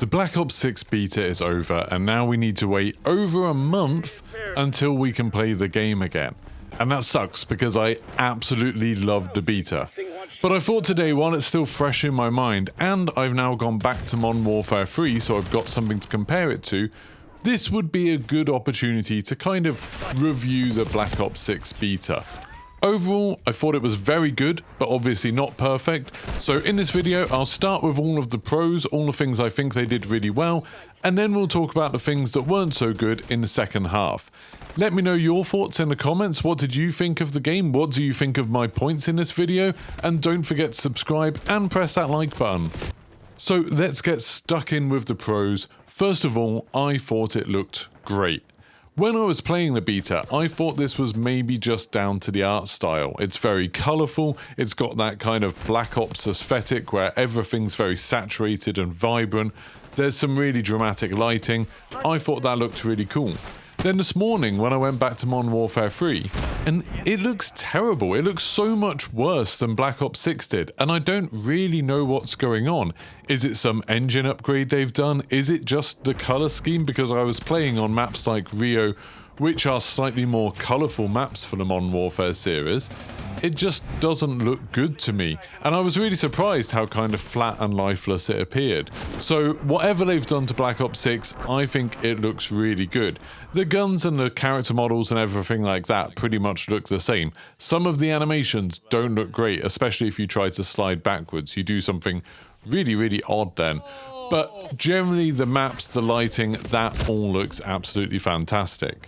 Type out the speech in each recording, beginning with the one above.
The Black Ops 6 beta is over, and now we need to wait over a month until we can play the game again. And that sucks because I absolutely loved the beta. But I thought today, while it's still fresh in my mind, and I've now gone back to Modern Warfare 3, so I've got something to compare it to, this would be a good opportunity to kind of review the Black Ops 6 beta. Overall, I thought it was very good, but obviously not perfect. So in this video, I'll start with all of the pros, all the things I think they did really well, and then we'll talk about the things that weren't so good in the second half. Let me know your thoughts in the comments. What did you think of the game? What do you think of my points in this video? And don't forget to subscribe and press that like button. So let's get stuck in with the pros. First of all, I thought it looked great. When I was playing the beta, I thought this was maybe just down to the art style. It's very colourful, it's got that kind of Black Ops aesthetic where everything's very saturated and vibrant. There's some really dramatic lighting. I thought that looked really cool. Then this morning when I went back to Modern Warfare 3, and it looks terrible. It looks so much worse than Black Ops 6 did, and I don't really know what's going on. Is it some engine upgrade they've done? Is it just the colour scheme? Because I was playing on maps like Rio, which are slightly more colourful maps for the Modern Warfare series. It just doesn't look good to me, and I was really surprised how kind of flat and lifeless it appeared. So whatever they've done to Black Ops 6, I think it looks really good. The guns and the character models and everything like that pretty much look the same. Some of the animations don't look great, especially if you try to slide backwards. You do something really odd then. But generally the maps, the lighting, that all looks absolutely fantastic.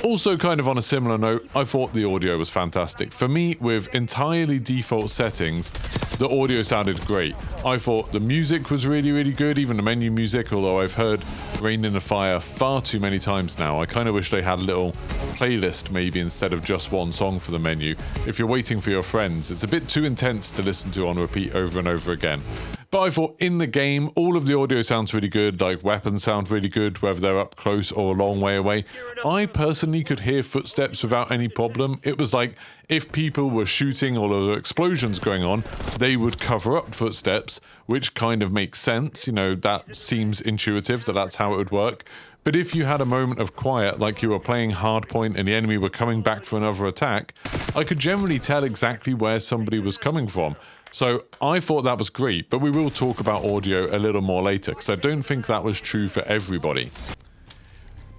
Also, kind of on a similar note, I thought the audio was fantastic. For me, with entirely default settings, the audio sounded great. I thought the music was really good, even the menu music, although I've heard Rain in the Fire far too many times now. I kind of wish they had a little playlist maybe instead of just one song for the menu. If you're waiting for your friends, it's a bit too intense to listen to on repeat over and over again. But I thought in the game, all of the audio sounds really good, like weapons sound really good, whether they're up close or a long way away. I personally could hear footsteps without any problem. It was like if people were shooting or there were explosions going on, they would cover up footsteps, which kind of makes sense. You know, that seems intuitive that that's how it would work. But if you had a moment of quiet, like you were playing hardpoint and the enemy were coming back for another attack, I could generally tell exactly where somebody was coming from. So I thought that was great, but we will talk about audio a little more later, because I don't think that was true for everybody.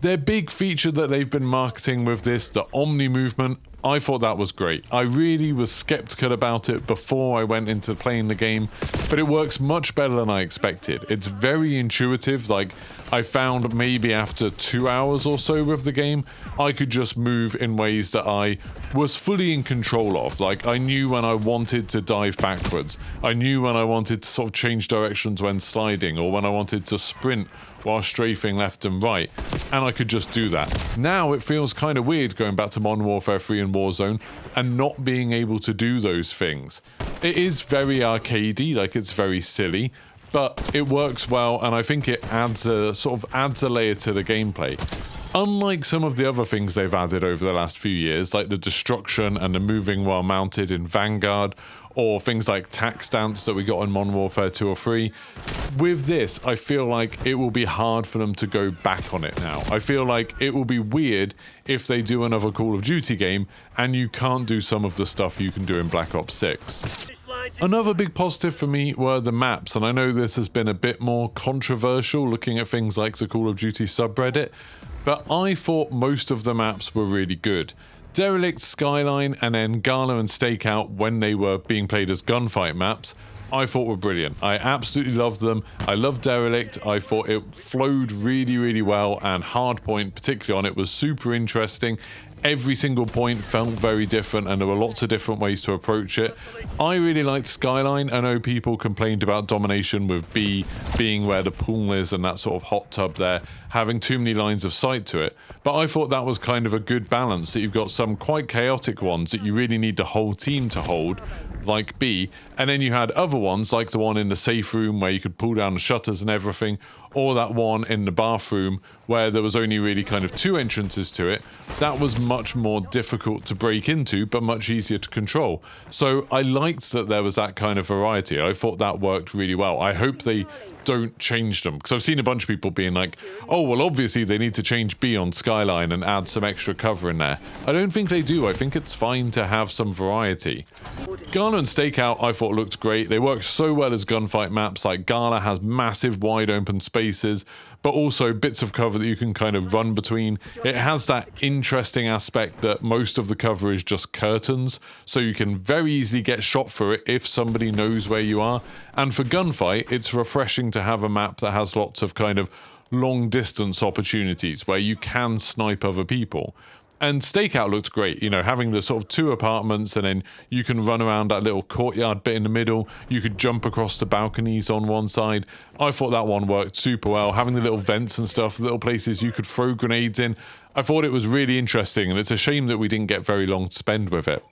Their big feature that they've been marketing with this, the Omni movement, I thought that was great. I really was skeptical about it before I went into playing the game, but it works much better than I expected. It's very intuitive. Like, I found maybe after 2 hours or so with the game, I could just move in ways that I was fully in control of. Like, I knew when I wanted to dive backwards. I knew when I wanted to sort of change directions when sliding, or when I wanted to sprint while strafing left and right, and I could just do that. Now it feels kind of weird going back to Modern Warfare 3 and Warzone and not being able to do those things. It is very arcadey, like it's very silly, but it works well, and I think it adds a layer to the gameplay. Unlike some of the other things they've added over the last few years, like the destruction and the moving while mounted in Vanguard, or things like tac stance that we got in Modern Warfare 2 or 3, with this, I feel like it will be hard for them to go back on it now. I feel like it will be weird if they do another Call of Duty game and you can't do some of the stuff you can do in Black Ops 6. Another big positive for me were the maps, and I know this has been a bit more controversial looking at things like the Call of Duty subreddit, but I thought most of the maps were really good. Derelict, Skyline, and then Gala and Stakeout, when they were being played as gunfight maps, I thought were brilliant. I absolutely loved them. I loved Derelict. I thought it flowed really well, and Hardpoint, particularly on it, was super interesting. Every single point felt very different, and there were lots of different ways to approach it. I really liked Skyline. I know people complained about Domination, with B being where the pool is and that sort of hot tub there, having too many lines of sight to it. But I thought that was kind of a good balance, that you've got some quite chaotic ones that you really need the whole team to hold, like B, And then you had other ones, like the one in the safe room where you could pull down the shutters and everything, or that one in the bathroom where there was only really kind of 2 entrances to it. That was much more difficult to break into, but much easier to control. So I liked that there was that kind of variety. I thought that worked really well. I hope they don't change them, because I've seen a bunch of people being like, oh, well, obviously they need to change B on Skyline and add some extra cover in there. I don't think they do. I think it's fine to have some variety. Gala and Stakeout I thought looked great. They work so well as gunfight maps. Like, Gala has massive wide open spaces, but also bits of cover that you can kind of run between. It has that interesting aspect that most of the cover is just curtains, so you can very easily get shot through it if somebody knows where you are. And for gunfight, it's refreshing to have a map that has lots of kind of long distance opportunities where you can snipe other people. And Stakeout looked great, you know, having the sort of 2 apartments, and then you can run around that little courtyard bit in the middle. You could jump across the balconies on one side. I thought that one worked super well. Having the little vents and stuff, the little places you could throw grenades in. I thought it was really interesting, and it's a shame that we didn't get very long to spend with it.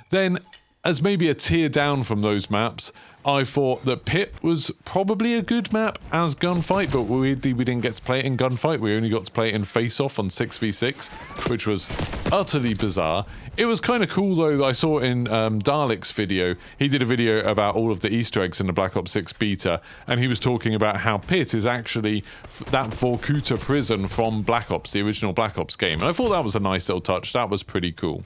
Then, as maybe a tier down from those maps, I thought that Pit was probably a good map as Gunfight, but weirdly we didn't get to play it in Gunfight. We only got to play it in Face Off on 6v6, which was utterly bizarre. It was kind of cool though. I saw in Dalek's video, he did a video about all of the Easter eggs in the Black Ops 6 beta, and he was talking about how Pit is actually that Vorkuta prison from Black Ops, the original Black Ops game. And I thought that was a nice little touch. That was pretty cool.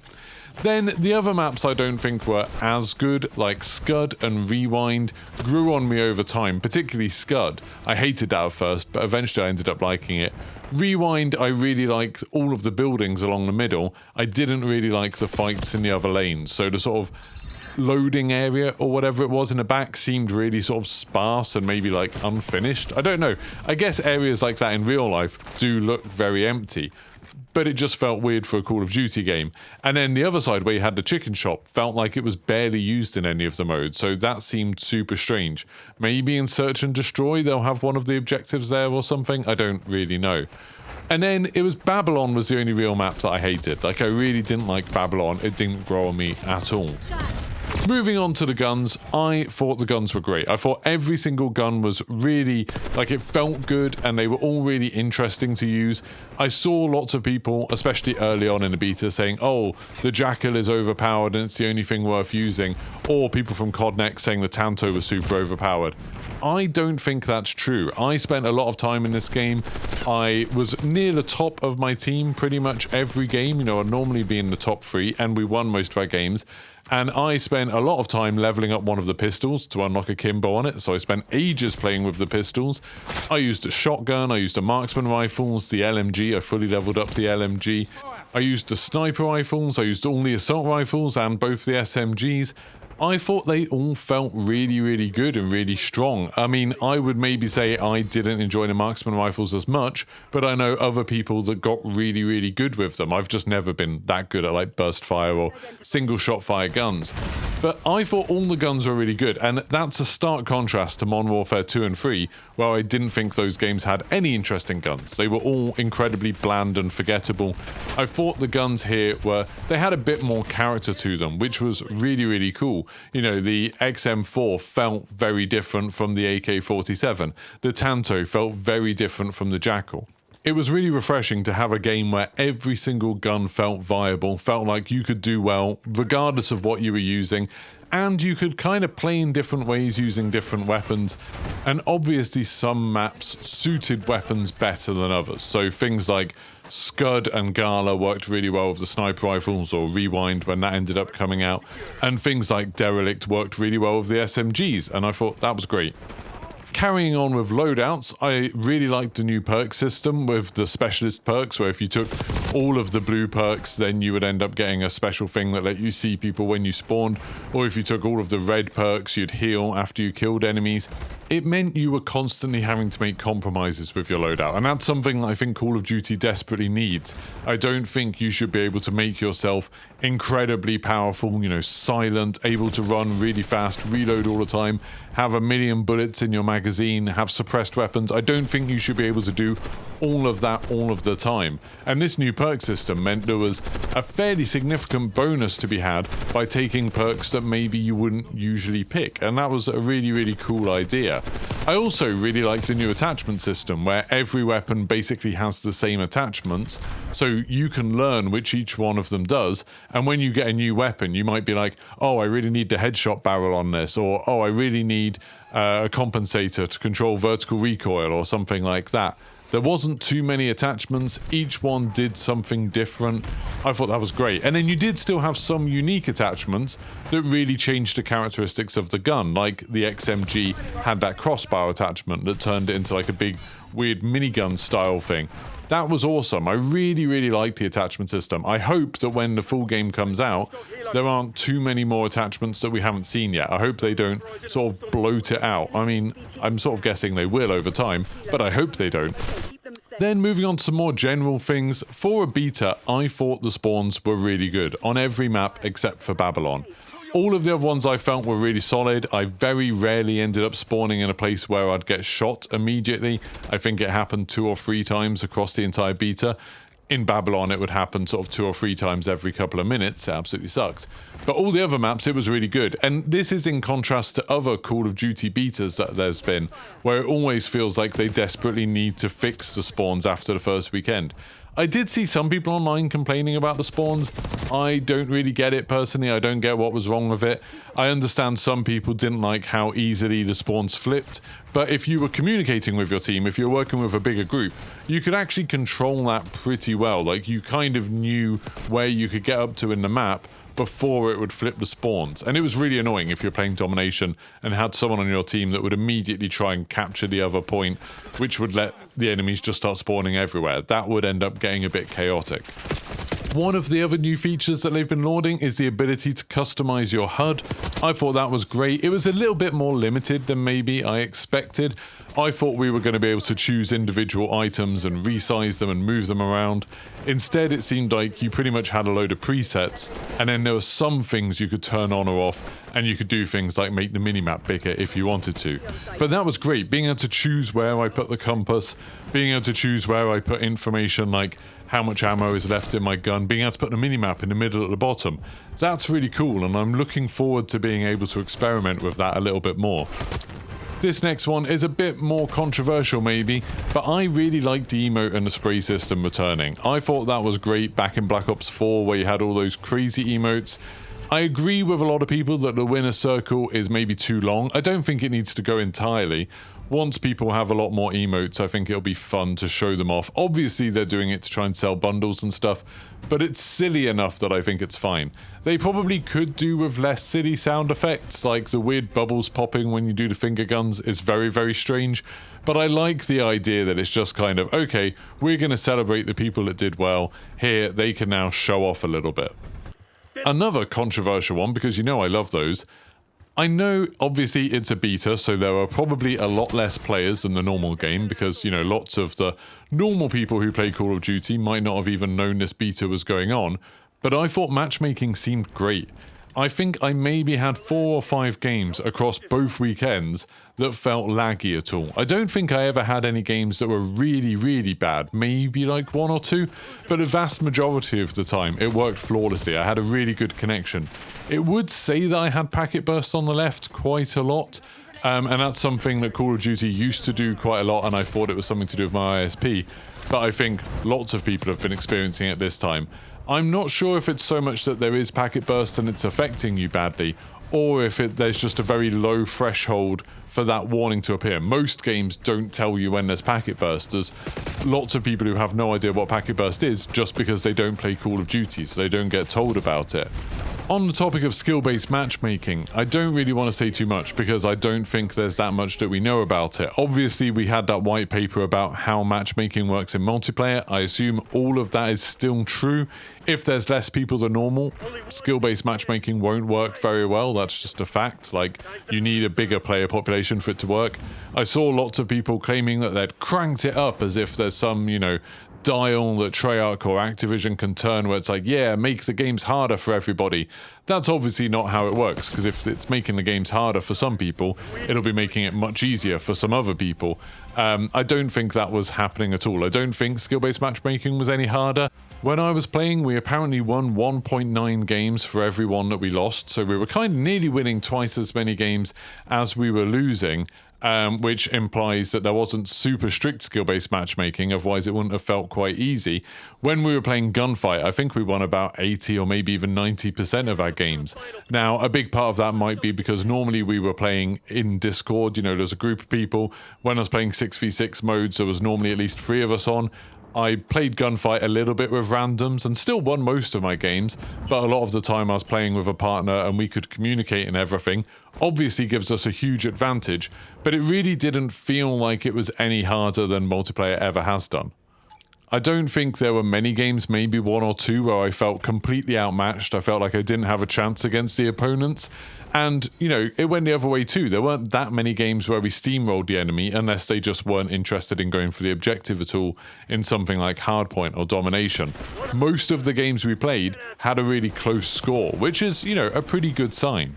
Then the other maps I don't think were as good, like Scud and Rewind, grew on me over time, particularly Scud. I hated that at first, but eventually I ended up liking it. Rewind, I really liked all of the buildings along the middle. I didn't really like the fights in the other lanes, so the sort of loading area or whatever it was in the back seemed really sort of sparse and maybe like unfinished. I don't know. I guess areas like that in real life do look very empty, but it just felt weird for a Call of Duty game. And then the other side, where you had the chicken shop, felt like it was barely used in any of the modes, so that seemed super strange. Maybe in Search and Destroy they'll have one of the objectives there or something, I don't really know. And then it was Babylon was the only real map that I hated. Like, I really didn't like Babylon, it didn't grow on me at all. Moving on to the guns, I thought the guns were great. I thought every single gun was really, like, it felt good and they were all really interesting to use. I saw lots of people, especially early on in the beta, saying, oh, the Jackal is overpowered and it's the only thing worth using. Or people from COD Next saying the Tanto was super overpowered. I don't think that's true. I spent a lot of time in this game. I was near the top of my team pretty much every game. You know, I'd normally be in the top 3 and we won most of our games. And I spent a lot of time leveling up one of the pistols to unlock a Kimbo on it, so I spent ages playing with the pistols. I used a shotgun, I used a marksman rifles, the LMG, I fully leveled up the LMG. I used the sniper rifles, I used all the assault rifles and both the SMGs. I thought they all felt really, really good and really strong. I mean, I would maybe say I didn't enjoy the marksman rifles as much, but I know other people that got really, really good with them. I've just never been that good at like burst fire or single shot fire guns. But I thought all the guns were really good, and that's a stark contrast to Modern Warfare 2 and 3, where I didn't think those games had any interesting guns. They were all incredibly bland and forgettable. I thought the guns here they had a bit more character to them, which was really, really cool. You know, the XM4 felt very different from the AK-47. The Tanto felt very different from the Jackal. It was really refreshing to have a game where every single gun felt viable, felt like you could do well, regardless of what you were using, and you could kind of play in different ways using different weapons. And obviously some maps suited weapons better than others, so things like Scud and Gala worked really well with the sniper rifles, or Rewind when that ended up coming out, and things like Derelict worked really well with the SMGs, and I thought that was great. Carrying on with loadouts, I really liked the new perk system with the specialist perks, where if you took all of the blue perks, then you would end up getting a special thing that let you see people when you spawned, or if you took all of the red perks, you'd heal after you killed enemies. It meant you were constantly having to make compromises with your loadout, and that's something I think Call of Duty desperately needs. I don't think you should be able to make yourself incredibly powerful, you know, silent, able to run really fast, reload all the time, have a million bullets in your magazine, magazine, have suppressed weapons. I don't think you should be able to do all of that all of the time. And this new perk system meant there was a fairly significant bonus to be had by taking perks that maybe you wouldn't usually pick. And that was a really, really cool idea. I also really like the new attachment system where every weapon basically has the same attachments, so you can learn which each one of them does. And when you get a new weapon, you might be like, oh, I really need the headshot barrel on this, or oh, I really need a compensator to control vertical recoil or something like that. There wasn't too many attachments. Each one did something different. I thought that was great. And then you did still have some unique attachments that really changed the characteristics of the gun. Like the XMG had that crossbar attachment that turned it into like a big weird minigun style thing. That was awesome. I really, really liked the attachment system. I hope that when the full game comes out, there aren't too many more attachments that we haven't seen yet. I hope they don't sort of bloat it out. I mean, I'm sort of guessing they will over time, but I hope they don't. Then moving on to some more general things. For a beta, I thought the spawns were really good on every map except for Babylon. All of the other ones I felt were really solid. I very rarely ended up spawning in a place where I'd get shot immediately. I think it happened 2 or 3 times across the entire beta. In Babylon, it would happen sort of 2 or 3 times every couple of minutes. It absolutely sucked. But all the other maps, it was really good. And this is in contrast to other Call of Duty betas that there's been, where it always feels like they desperately need to fix the spawns after the first weekend. I did see some people online complaining about the spawns. I don't really get it personally. I don't get what was wrong with it. I understand some people didn't like how easily the spawns flipped, but if you were communicating with your team, if you're working with a bigger group, you could actually control that pretty well. Like, you kind of knew where you could get up to in the map before it would flip the spawns. And it was really annoying if you're playing domination and had someone on your team that would immediately try and capture the other point, which would let the enemies just start spawning everywhere. That would end up getting a bit chaotic. One of the other new features that they've been lauding is the ability to customize your HUD. I thought that was great. It was a little bit more limited than maybe I expected. I thought we were going to be able to choose individual items and resize them and move them around. Instead, it seemed like you pretty much had a load of presets, and then there were some things you could turn on or off, and you could do things like make the minimap bigger if you wanted to. But that was great, being able to choose where I put the compass, being able to choose where I put information like how much ammo is left in my gun, being able to put the minimap in the middle at the bottom. That's really cool, and I'm looking forward to being able to experiment with that a little bit more. This next one is a bit more controversial maybe, but I really liked the emote and the spray system returning. I thought that was great back in Black Ops 4 where you had all those crazy emotes. I agree with a lot of people that the winner circle is maybe too long. I don't think it needs to go entirely. Once people have a lot more emotes, I think it'll be fun to show them off. Obviously, they're doing it to try and sell bundles and stuff, but it's silly enough that I think it's fine. They probably could do with less silly sound effects, like the weird bubbles popping when you do the finger guns is very, very strange. But I like the idea that it's just kind of, okay, we're going to celebrate the people that did well. Here, they can now show off a little bit. Another controversial one, because you know I love those. I know, obviously, it's a beta, so there are probably a lot less players than the normal game, because, you know, lots of the normal people who play Call of Duty might not have even known this beta was going on, but I thought matchmaking seemed great. I think I maybe had 4 or 5 games across both weekends that felt laggy at all. I don't think I ever had any games that were really, really bad, maybe like 1 or 2, but the vast majority of the time it worked flawlessly. I had a really good connection. It would say that I had packet burst on the left quite a lot, and that's something that Call of Duty used to do quite a lot, and I thought it was something to do with my ISP, but I think lots of people have been experiencing it this time. I'm not sure if it's so much that there is packet burst and it's affecting you badly, or if there's just a very low threshold for that warning to appear. Most games don't tell you when there's packet burst. There's lots of people who have no idea what packet burst is just because they don't play Call of Duty, so they don't get told about it. On the topic of skill-based matchmaking, I don't really want to say too much because I don't think there's that much that we know about it. Obviously, we had that white paper about how matchmaking works in multiplayer. I assume all of that is still true. If there's less people than normal, skill-based matchmaking won't work very well. That's just a fact. Like, you need a bigger player population for it to work. I saw lots of people claiming that they'd cranked it up as if there's some, you know, dial that Treyarch or Activision can turn where it's like, yeah, make the games harder for everybody. That's obviously not how it works, because if it's making the games harder for some people, it'll be making it much easier for some other people. I don't think that was happening at all. I don't think skill-based matchmaking was any harder. When I was playing, we apparently won 1.9 games for every one that we lost, so we were kind of nearly winning twice as many games as we were losing, which implies that there wasn't super strict skill-based matchmaking, otherwise it wouldn't have felt quite easy. When we were playing Gunfight, I think we won about 80 or maybe even 90% of our games. Now, a big part of that might be because normally we were playing in Discord, you know, there's a group of people. When I was playing 6v6 modes, there was normally at least 3 of us on. I played Gunfight a little bit with randoms and still won most of my games, but a lot of the time I was playing with a partner and we could communicate and everything. Obviously gives us a huge advantage, but it really didn't feel like it was any harder than multiplayer ever has done. I don't think there were many games, maybe 1 or 2, where I felt completely outmatched. I felt like I didn't have a chance against the opponents. And, you know, it went the other way too. There weren't that many games where we steamrolled the enemy unless they just weren't interested in going for the objective at all in something like hardpoint or domination. Most of the games we played had a really close score, which is, you know, a pretty good sign.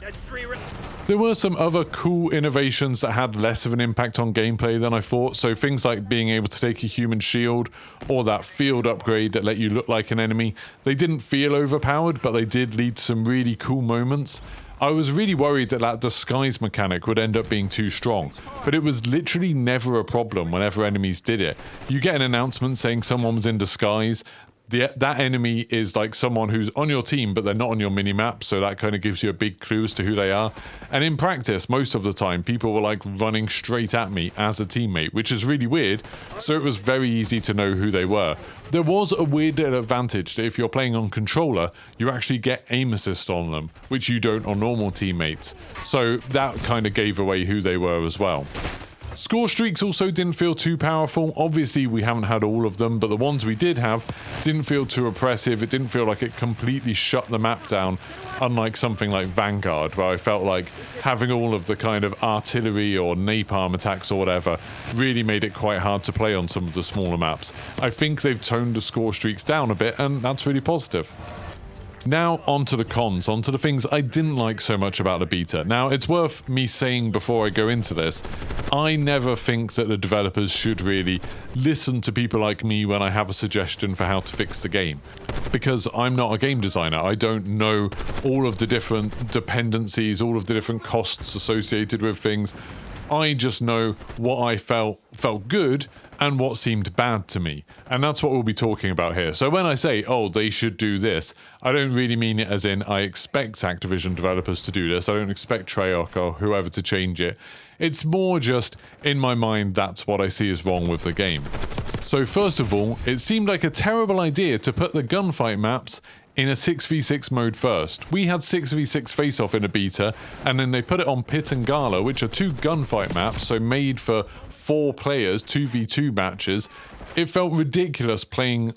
There were some other cool innovations that had less of an impact on gameplay than I thought, so things like being able to take a human shield or that field upgrade that let you look like an enemy. They didn't feel overpowered, but they did lead to some really cool moments. I was really worried that that disguise mechanic would end up being too strong, but it was literally never a problem whenever enemies did it. You get an announcement saying someone was in disguise. That enemy is like someone who's on your team, but they're not on your minimap, so that kind of gives you a big clue as to who they are. And in practice, most of the time, people were like running straight at me as a teammate, which is really weird, so it was very easy to know who they were. There was a weird advantage that if you're playing on controller, you actually get aim assist on them, which you don't on normal teammates. So that kind of gave away who they were as well. Score streaks also didn't feel too powerful. Obviously, we haven't had all of them, but the ones we did have didn't feel too oppressive. It didn't feel like it completely shut the map down, unlike something like Vanguard, where I felt like having all of the kind of artillery or napalm attacks or whatever really made it quite hard to play on some of the smaller maps. I think they've toned the score streaks down a bit, and that's really positive. Now onto the cons, onto the things I didn't like so much about the beta. Now, it's worth me saying before I go into this, I never think that the developers should really listen to people like me when I have a suggestion for how to fix the game. Because I'm not a game designer. I don't know all of the different dependencies, all of the different costs associated with things. I just know what I felt good and what seemed bad to me. And that's what we'll be talking about here. So when I say, oh, they should do this, I don't really mean it as in I expect Activision developers to do this. I don't expect Treyarch or whoever to change it. It's more just, in my mind, that's what I see as wrong with the game. So first of all, it seemed like a terrible idea to put the gunfight maps in a 6v6 mode first. We had 6v6 face-off in a beta, and then they put it on Pit and Gala, which are 2 gunfight maps, so made for 4 players, 2v2 matches. It felt ridiculous playing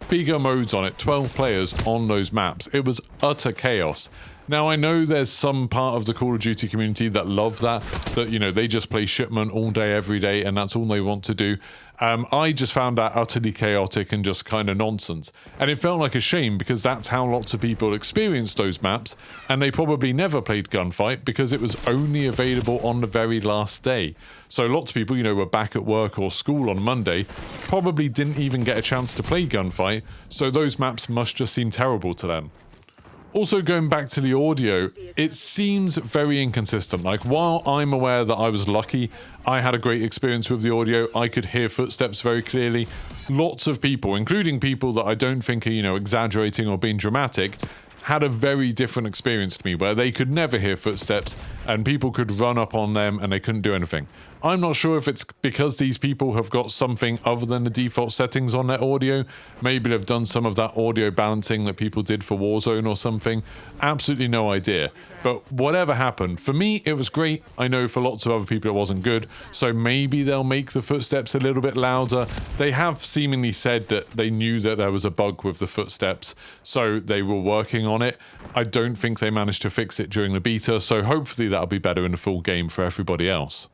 bigger modes on it, 12 players on those maps. It was utter chaos. Now, I know there's some part of the Call of Duty community that love that, you know, they just play shipment all day, every day, and that's all they want to do. I just found that utterly chaotic and just kind of nonsense. And it felt like a shame because that's how lots of people experienced those maps, and they probably never played Gunfight because it was only available on the very last day. So lots of people, you know, were back at work or school on Monday, probably didn't even get a chance to play Gunfight, so those maps must just seem terrible to them. Also, going back to the audio, it seems very inconsistent. Like, while I'm aware that I was lucky, I had a great experience with the audio, I could hear footsteps very clearly. Lots of people, including people that I don't think are, you know, exaggerating or being dramatic, had a very different experience to me, where they could never hear footsteps and people could run up on them and they couldn't do anything. I'm not sure if it's because these people have got something other than the default settings on their audio. Maybe they've done some of that audio balancing that people did for Warzone or something. Absolutely no idea. But whatever happened, for me, it was great. I know for lots of other people it wasn't good. So maybe they'll make the footsteps a little bit louder. They have seemingly said that they knew that there was a bug with the footsteps, so they were working on it. I don't think they managed to fix it during the beta, so hopefully that'll be better in the full game for everybody else.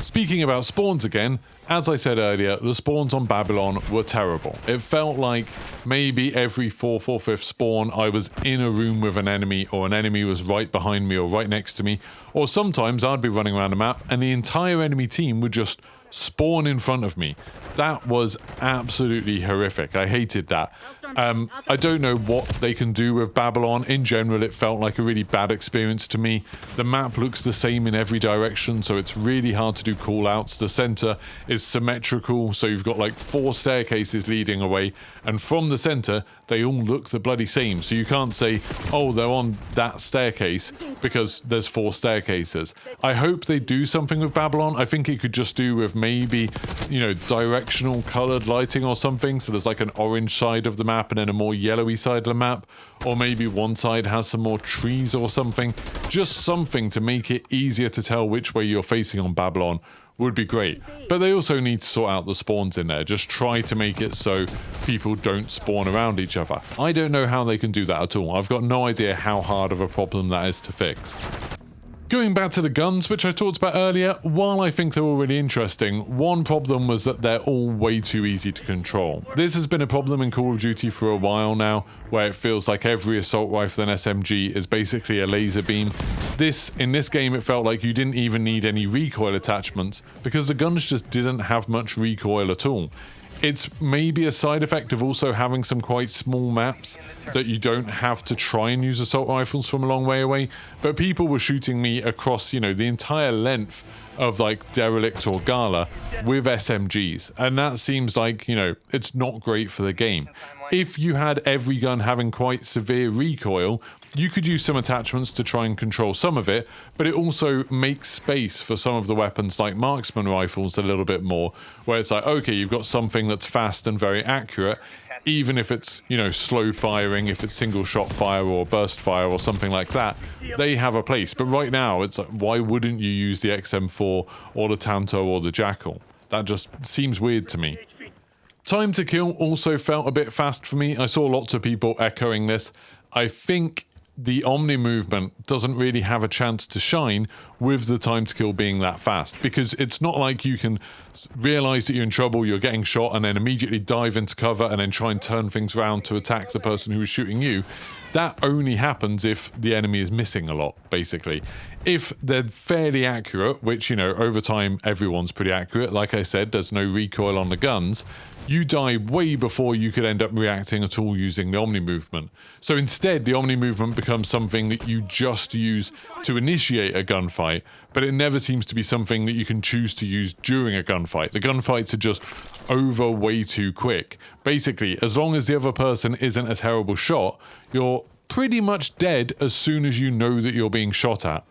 Speaking about spawns again, as I said earlier, the spawns on Babylon were terrible. It felt like maybe every 4th or 5th spawn I was in a room with an enemy, or an enemy was right behind me or right next to me, or sometimes I'd be running around a map and the entire enemy team would just spawn in front of me. That was absolutely horrific. I hated that. I don't know what they can do with Babylon. In general, it felt like a really bad experience to me. The map looks the same in every direction, so it's really hard to do callouts. The center is symmetrical, so you've got like 4 staircases leading away, and from the center, they all look the bloody same. So you can't say, oh, they're on that staircase because there's 4 staircases. I hope they do something with Babylon. I think it could just do with maybe, you know, directional colored lighting or something. So there's like an orange side of the map and then a more yellowy side of the map, or maybe one side has some more trees or something. Just something to make it easier to tell which way you're facing on Babylon would be great. But they also need to sort out the spawns in there. Just try to make it so people don't spawn around each other. I don't know how they can do that at all. I've got no idea how hard of a problem that is to fix. Going back to the guns, which I talked about earlier, while I think they're all really interesting, one problem was that they're all way too easy to control. This has been a problem in Call of Duty for a while now, where it feels like every assault rifle and SMG is basically a laser beam. In this game, it felt like you didn't even need any recoil attachments, because the guns just didn't have much recoil at all. It's maybe a side effect of also having some quite small maps that you don't have to try and use assault rifles from a long way away, but people were shooting me across, you know, the entire length of like Derelict or Gala with SMGs, and that seems like, you know, it's not great for the game. If you had every gun having quite severe recoil, you could use some attachments to try and control some of it, but it also makes space for some of the weapons like marksman rifles a little bit more, where it's like, okay, you've got something that's fast and very accurate, even if it's, you know, slow firing, if it's single shot fire or burst fire or something like that, they have a place. But right now, it's like, why wouldn't you use the XM4 or the Tanto or the Jackal? That just seems weird to me. Time to kill also felt a bit fast for me. I saw lots of people echoing this. I think the Omni movement doesn't really have a chance to shine with the time to kill being that fast, because it's not like you can realize that you're in trouble, you're getting shot, and then immediately dive into cover and then try and turn things around to attack the person who is shooting you. That only happens if the enemy is missing a lot, basically. If they're fairly accurate, which, you know, over time everyone's pretty accurate, like I said, there's no recoil on the guns, you die way before you could end up reacting at all using the Omni movement. So instead, the Omni movement becomes something that you just use to initiate a gunfight, but it never seems to be something that you can choose to use during a gunfight. The gunfights are just over way too quick. Basically, as long as the other person isn't a terrible shot, you're pretty much dead as soon as you know that you're being shot at.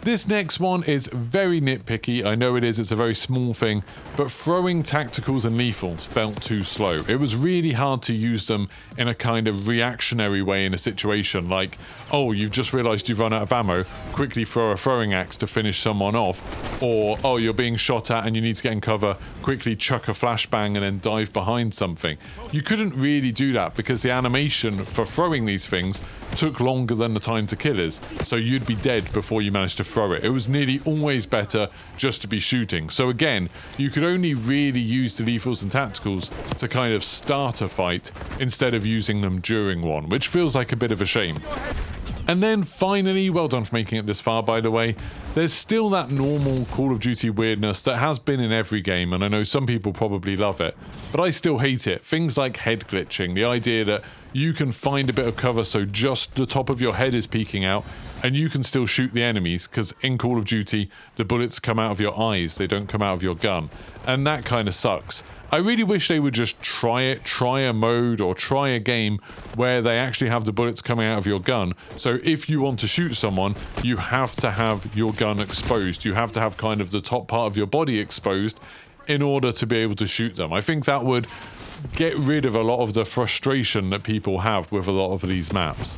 This next one is very nitpicky. I know it is, it's a very small thing, but throwing tacticals and lethals felt too slow. It was really hard to use them in a kind of reactionary way in a situation like, oh, you've just realized you've run out of ammo, quickly throw a throwing axe to finish someone off, or, oh, you're being shot at and you need to get in cover, quickly chuck a flashbang and then dive behind something. You couldn't really do that because the animation for throwing these things took longer than the time to kill is, so you'd be dead before you managed to throw it. It was nearly always better just to be shooting. So again, you could only really use the lethals and tacticals to kind of start a fight instead of using them during one, which feels like a bit of a shame. And then finally, well done for making it this far, by the way, there's still that normal Call of Duty weirdness that has been in every game, and I know some people probably love it, but I still hate it. Things like head glitching, the idea that you can find a bit of cover so just the top of your head is peeking out and you can still shoot the enemies, because in Call of Duty the bullets come out of your eyes, they don't come out of your gun, and that kind of sucks. I really wish they would just try a mode or try a game where they actually have the bullets coming out of your gun, so if you want to shoot someone you have to have your gun exposed, you have to have kind of the top part of your body exposed in order to be able to shoot them. I think that would get rid of a lot of the frustration that people have with a lot of these maps.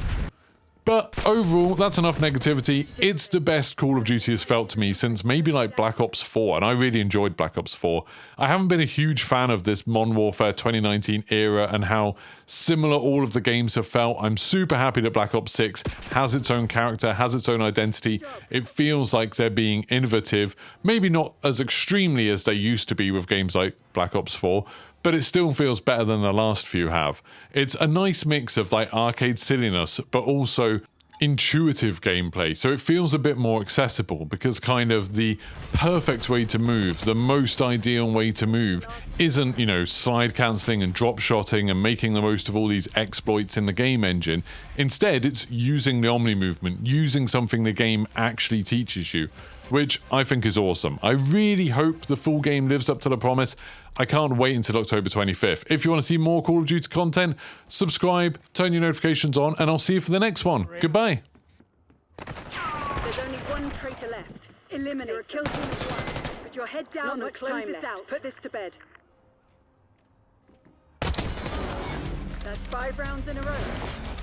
But overall, that's enough negativity. It's the best Call of Duty has felt to me since maybe like Black Ops 4, and I really enjoyed Black Ops 4. I haven't been a huge fan of this Modern Warfare 2019 era and how similar all of the games have felt. I'm super happy that Black Ops 6 has its own character, has its own identity. It feels like they're being innovative, maybe not as extremely as they used to be with games like Black Ops 4, but it still feels better than the last few have. It's a nice mix of like arcade silliness, but also intuitive gameplay, so it feels a bit more accessible because kind of the perfect way to move, the most ideal way to move isn't, you know, slide cancelling and drop shotting and making the most of all these exploits in the game engine. Instead, it's using the Omni movement, using something the game actually teaches you, which I think is awesome. I really hope the full game lives up to the promise. I can't wait until October 25th. If you want to see more Call of Duty content, subscribe, turn your notifications on, and I'll see you for the next one. Goodbye. There's only one traitor left. Eliminate. You're a kill team of one. Put your head down and close this out. Put this to bed. That's 5 rounds in a row.